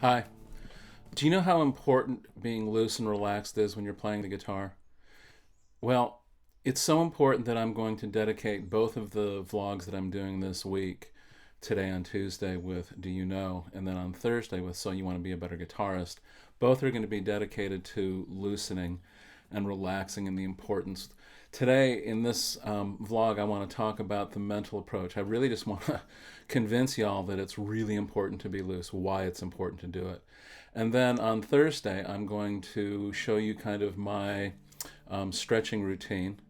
Hi. Do you know how important being loose and relaxed is when you're playing the guitar? Well, it's so important that I'm going to dedicate both of the vlogs that I'm doing this week, today on Tuesday with Do You Know, and then on Thursday with So You Want to Be a Better Guitarist. Both are going to be dedicated to loosening and relaxing and the importance. Today, in this vlog, I want to talk about the mental approach. I really just want to convince y'all that it's really important to be loose, why it's important to do it. And then on Thursday, I'm going to show you kind of my stretching routine,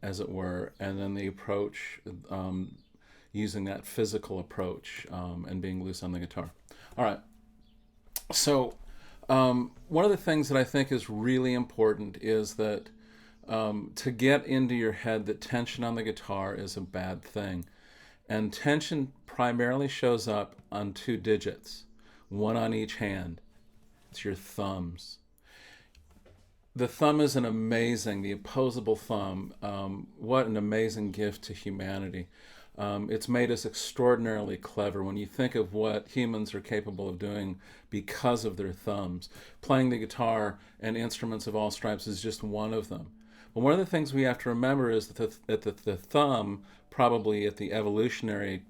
as it were, and then the approach, using that physical approach and being loose on the guitar. All right. So, one of the things that I think is really important is that to get into your head that tension on the guitar is a bad thing. And tension primarily shows up on two digits, one on each hand. It's your thumbs. The thumb is the opposable thumb. What an amazing gift to humanity. It's made us extraordinarily clever when you think of what humans are capable of doing because of their thumbs. Playing the guitar and instruments of all stripes is just one of them. But one of the things we have to remember is that the thumb, probably at the evolutionary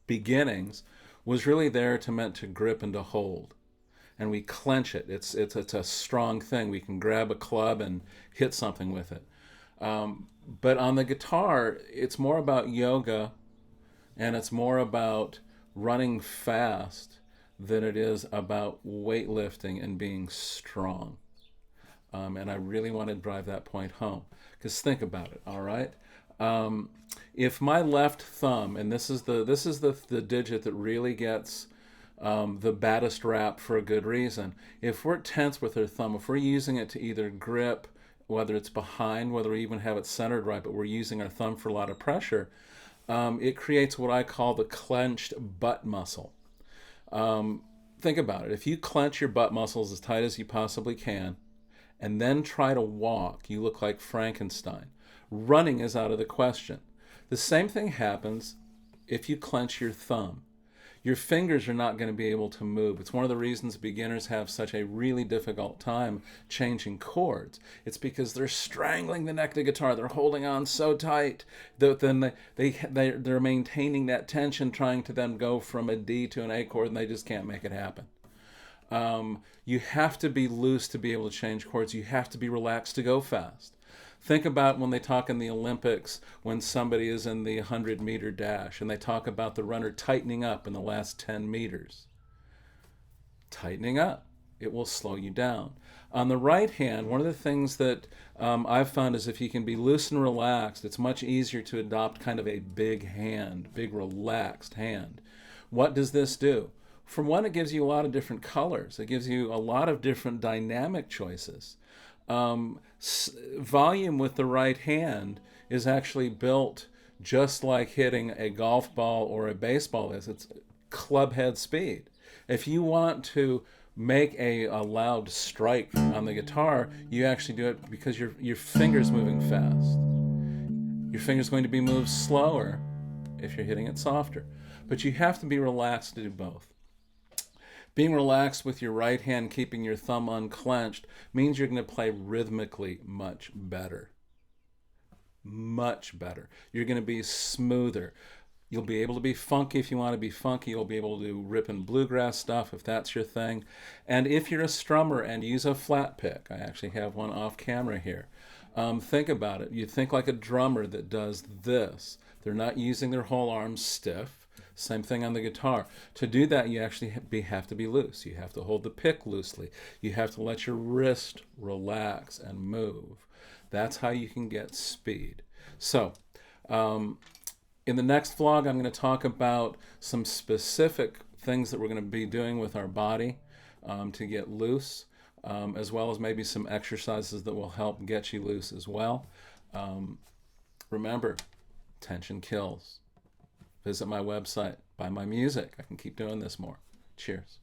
beginnings, was really there meant to grip and to hold. And we clench it. It's a strong thing. We can grab a club and hit something with it. But on the guitar, it's more about yoga, and it's more about running fast than it is about weightlifting and being strong. And I really want to drive that point home, because think about it. All right, if my left thumb, and this is the digit that really gets the baddest rap for a good reason. If we're tense with our thumb, if we're using it to either grip, whether it's behind, whether we even have it centered right, but we're using our thumb for a lot of pressure, it creates what I call the clenched butt muscle. Think about it. If you clench your butt muscles as tight as you possibly can, and then try to walk, you look like Frankenstein. Running is out of the question. The same thing happens if you clench your thumb. Your fingers are not going to be able to move. It's one of the reasons beginners have such a really difficult time changing chords. It's because they're strangling the neck of the guitar. They're holding on so tight that then they're maintaining that tension, trying to then go from a D to an A chord, and they just can't make it happen. You have to be loose to be able to change chords. You have to be relaxed to go fast. Think about when they talk in the Olympics, when somebody is in the 100-meter dash, and they talk about the runner tightening up in the last 10 meters. Tightening up. It will slow you down. On the right hand, one of the things that I've found is if you can be loose and relaxed, it's much easier to adopt kind of a big hand, big relaxed hand. What does this do? For one, it gives you a lot of different colors. It gives you a lot of different dynamic choices. Volume with the right hand is actually built just like hitting a golf ball or a baseball is. It's club head speed. If you want to make a loud strike on the guitar, you actually do it because your finger's moving fast. Your finger's going to be moved slower if you're hitting it softer. But you have to be relaxed to do both. Being relaxed with your right hand, keeping your thumb unclenched, means you're going to play rhythmically much better. Much better. You're going to be smoother. You'll be able to be funky if you want to be funky. You'll be able to do rip and bluegrass stuff if that's your thing. And if you're a strummer and use a flat pick, I actually have one off camera here. Think about it. You think like a drummer that does this. They're not using their whole arm stiff. Same thing on the guitar. To do that, you actually have to be loose. You have to hold the pick loosely. You have to let your wrist relax and move. That's how you can get speed. So, in the next vlog, I'm going to talk about some specific things that we're going to be doing with our body to get loose, as well as maybe some exercises that will help get you loose as well. Remember, tension kills. Visit my website, buy my music. I can keep doing this more. Cheers.